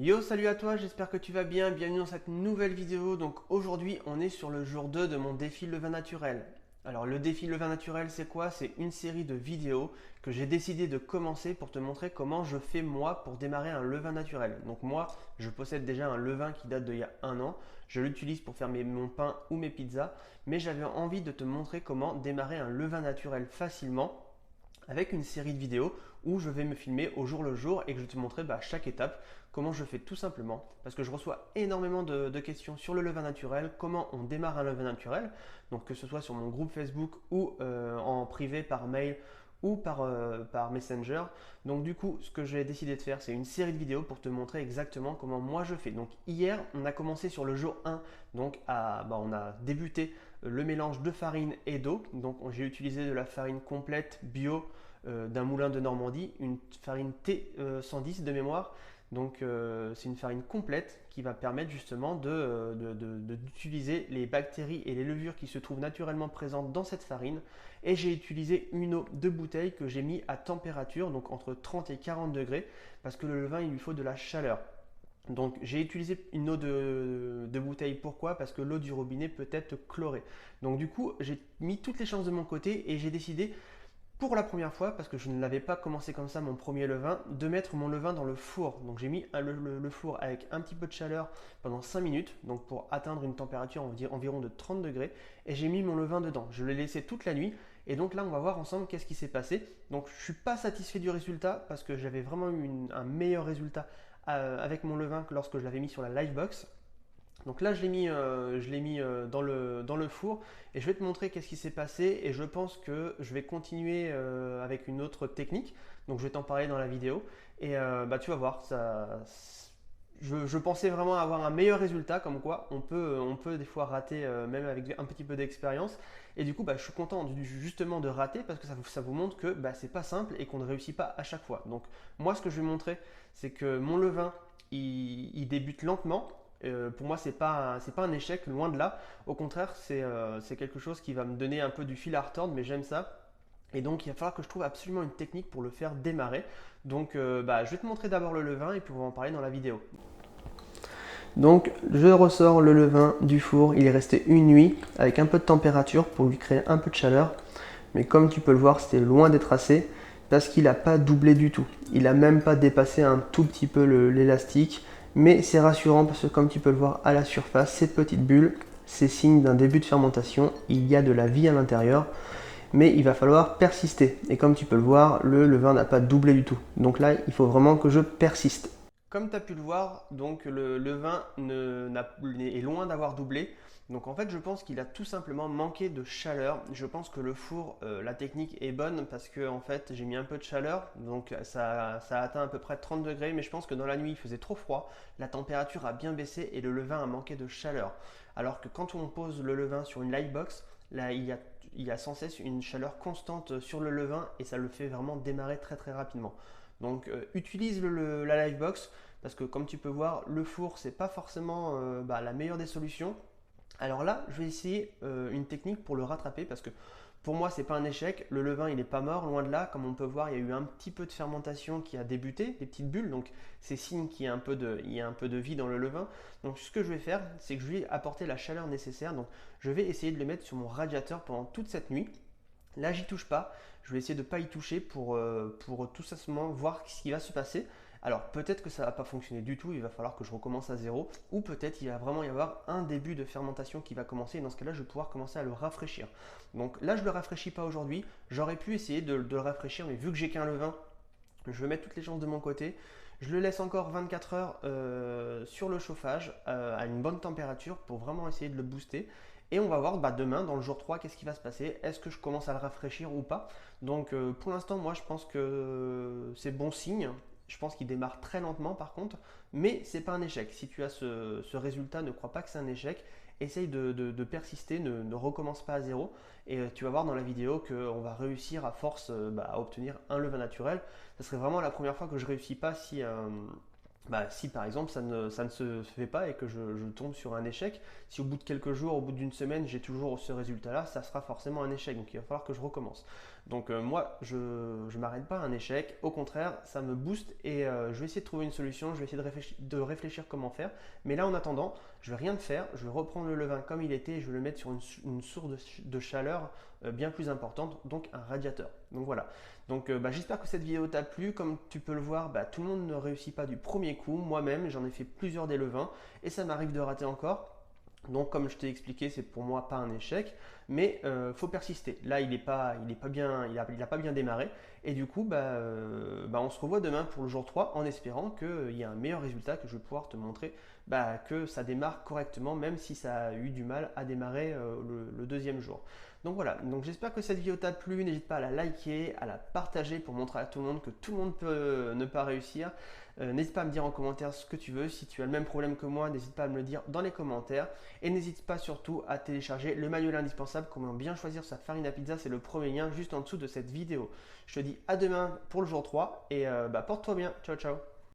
Yo, salut à toi, j'espère que tu vas bien, bienvenue dans cette nouvelle vidéo. Donc aujourd'hui on est sur le jour 2 de mon défi levain naturel. Alors le défi levain naturel c'est quoi? C'est une série de vidéos que j'ai décidé de commencer pour te montrer comment je fais moi pour démarrer un levain naturel. Donc moi je possède déjà un levain qui date d'il y a un an, je l'utilise pour faire mon pain ou mes pizzas, mais j'avais envie de te montrer comment démarrer un levain naturel facilement avec une série de vidéos où je vais me filmer au jour le jour et que je vais te montrer chaque étape comment je fais tout simplement. Parce que je reçois énormément de questions sur le levain naturel, comment on démarre un levain naturel, donc que ce soit sur mon groupe Facebook ou en privé par mail ou par Messenger. Donc du coup, ce que j'ai décidé de faire, c'est une série de vidéos pour te montrer exactement comment moi je fais. Donc hier, on a commencé sur le jour 1, donc on a débuté le mélange de farine et d'eau. Donc j'ai utilisé de la farine complète bio d'un moulin de Normandie, une farine T110 de mémoire. Donc c'est une farine complète qui va permettre justement d'utiliser les bactéries et les levures qui se trouvent naturellement présentes dans cette farine. Et j'ai utilisé une eau de bouteille que j'ai mis à température, donc entre 30 et 40 degrés, parce que le levain il lui faut de la chaleur. Donc j'ai utilisé une eau de bouteille. Pourquoi? Parce que l'eau du robinet peut être chlorée. Donc du coup j'ai mis toutes les chances de mon côté et j'ai décidé pour la première fois, parce que je ne l'avais pas commencé comme ça mon premier levain, de mettre mon levain dans le four. Donc j'ai mis le four avec un petit peu de chaleur pendant 5 minutes, donc pour atteindre une température environ de 30 degrés, et j'ai mis mon levain dedans. Je l'ai laissé toute la nuit, et donc là on va voir ensemble qu'est-ce qui s'est passé. Donc je ne suis pas satisfait du résultat, parce que j'avais vraiment eu un meilleur résultat avec mon levain que lorsque je l'avais mis sur la Livebox. Donc là, je l'ai mis dans le four et je vais te montrer qu'est-ce qui s'est passé et je pense que je vais continuer avec une autre technique. Donc je vais t'en parler dans la vidéo et tu vas voir, je pensais vraiment avoir un meilleur résultat, comme quoi on peut des fois rater même avec un petit peu d'expérience. Et du coup, je suis content justement de rater parce que ça vous montre que c'est pas simple et qu'on ne réussit pas à chaque fois. Donc moi, ce que je vais montrer, c'est que mon levain, il débute lentement. Pour moi, c'est pas un échec, loin de là. Au contraire, c'est quelque chose qui va me donner un peu du fil à retordre, mais j'aime ça. Et donc, il va falloir que je trouve absolument une technique pour le faire démarrer. Donc, je vais te montrer d'abord le levain et puis on va en parler dans la vidéo. Donc, je ressors le levain du four. Il est resté une nuit avec un peu de température pour lui créer un peu de chaleur. Mais comme tu peux le voir, c'était loin d'être assez parce qu'il n'a pas doublé du tout. Il n'a même pas dépassé un tout petit peu l'élastique. Mais c'est rassurant parce que comme tu peux le voir à la surface, ces petites bulles, c'est signe d'un début de fermentation. Il y a de la vie à l'intérieur, mais il va falloir persister. Et comme tu peux le voir, le levain n'a pas doublé du tout. Donc là, il faut vraiment que je persiste. Comme tu as pu le voir, donc le levain est loin d'avoir doublé. Donc en fait, je pense qu'il a tout simplement manqué de chaleur. Je pense que le four, la technique est bonne parce que en fait, j'ai mis un peu de chaleur. Donc ça a atteint à peu près 30 degrés, mais je pense que dans la nuit, il faisait trop froid. La température a bien baissé et le levain a manqué de chaleur. Alors que quand on pose le levain sur une lightbox, là, il y a sans cesse une chaleur constante sur le levain et ça le fait vraiment démarrer très très rapidement. Donc utilise la Livebox parce que comme tu peux voir, le four c'est pas forcément la meilleure des solutions. Alors là, je vais essayer une technique pour le rattraper parce que pour moi, c'est pas un échec. Le levain, il n'est pas mort, loin de là. Comme on peut voir, il y a eu un petit peu de fermentation qui a débuté, des petites bulles. Donc, c'est signe qu'il y a il y a un peu de vie dans le levain. Donc, ce que je vais faire, c'est que je vais apporter la chaleur nécessaire. Donc, je vais essayer de le mettre sur mon radiateur pendant toute cette nuit. Là, j'y touche pas. Je vais essayer de ne pas y toucher pour tout simplement voir ce qui va se passer. Alors peut-être que ça ne va pas fonctionner du tout, il va falloir que je recommence à zéro, ou peut-être il va vraiment y avoir un début de fermentation qui va commencer, et dans ce cas-là, je vais pouvoir commencer à le rafraîchir. Donc là, je ne le rafraîchis pas aujourd'hui, j'aurais pu essayer de le rafraîchir, mais vu que j'ai qu'un levain, je vais mettre toutes les chances de mon côté. Je le laisse encore 24 heures sur le chauffage à une bonne température pour vraiment essayer de le booster. Et on va voir demain, dans le jour 3, qu'est-ce qui va se passer. Est-ce que je commence à le rafraîchir ou pas? Donc pour l'instant, moi je pense que c'est bon signe. Je pense qu'il démarre très lentement par contre, mais c'est pas un échec. Si tu as ce résultat, ne crois pas que c'est un échec. Essaye de persister, ne recommence pas à zéro. Et tu vas voir dans la vidéo qu'on va réussir à force à obtenir un levain naturel. Ce serait vraiment la première fois que je réussis pas si par exemple ça ne se fait pas et que je tombe sur un échec. Si au bout de quelques jours, au bout d'une semaine, j'ai toujours ce résultat-là, ça sera forcément un échec. Donc il va falloir que je recommence. Donc moi, je ne m'arrête pas à un échec. Au contraire, ça me booste et je vais essayer de trouver une solution. Je vais essayer de réfléchir comment faire. Mais là, en attendant, je vais rien faire. Je vais reprendre le levain comme il était et je vais le mettre sur une source de chaleur bien plus importante, donc un radiateur. Donc voilà. Donc j'espère que cette vidéo t'a plu. Comme tu peux le voir, tout le monde ne réussit pas du premier coup. Moi-même, j'en ai fait plusieurs des levains et ça m'arrive de rater encore. Donc comme je t'ai expliqué, c'est pour moi pas un échec, mais faut persister. Là, il a pas bien démarré, et du coup, on se revoit demain pour le jour 3 en espérant qu'il y ait un meilleur résultat, que je vais pouvoir te montrer que ça démarre correctement, même si ça a eu du mal à démarrer le deuxième jour. Donc voilà, donc j'espère que cette vidéo t'a plu, n'hésite pas à la liker, à la partager pour montrer à tout le monde que tout le monde peut ne pas réussir. N'hésite pas à me dire en commentaire ce que tu veux. Si tu as le même problème que moi, n'hésite pas à me le dire dans les commentaires. Et n'hésite pas surtout à télécharger le manuel indispensable, comment bien choisir sa farine à pizza. C'est le premier lien juste en dessous de cette vidéo. Je te dis à demain pour le jour 3 et porte-toi bien. Ciao, ciao.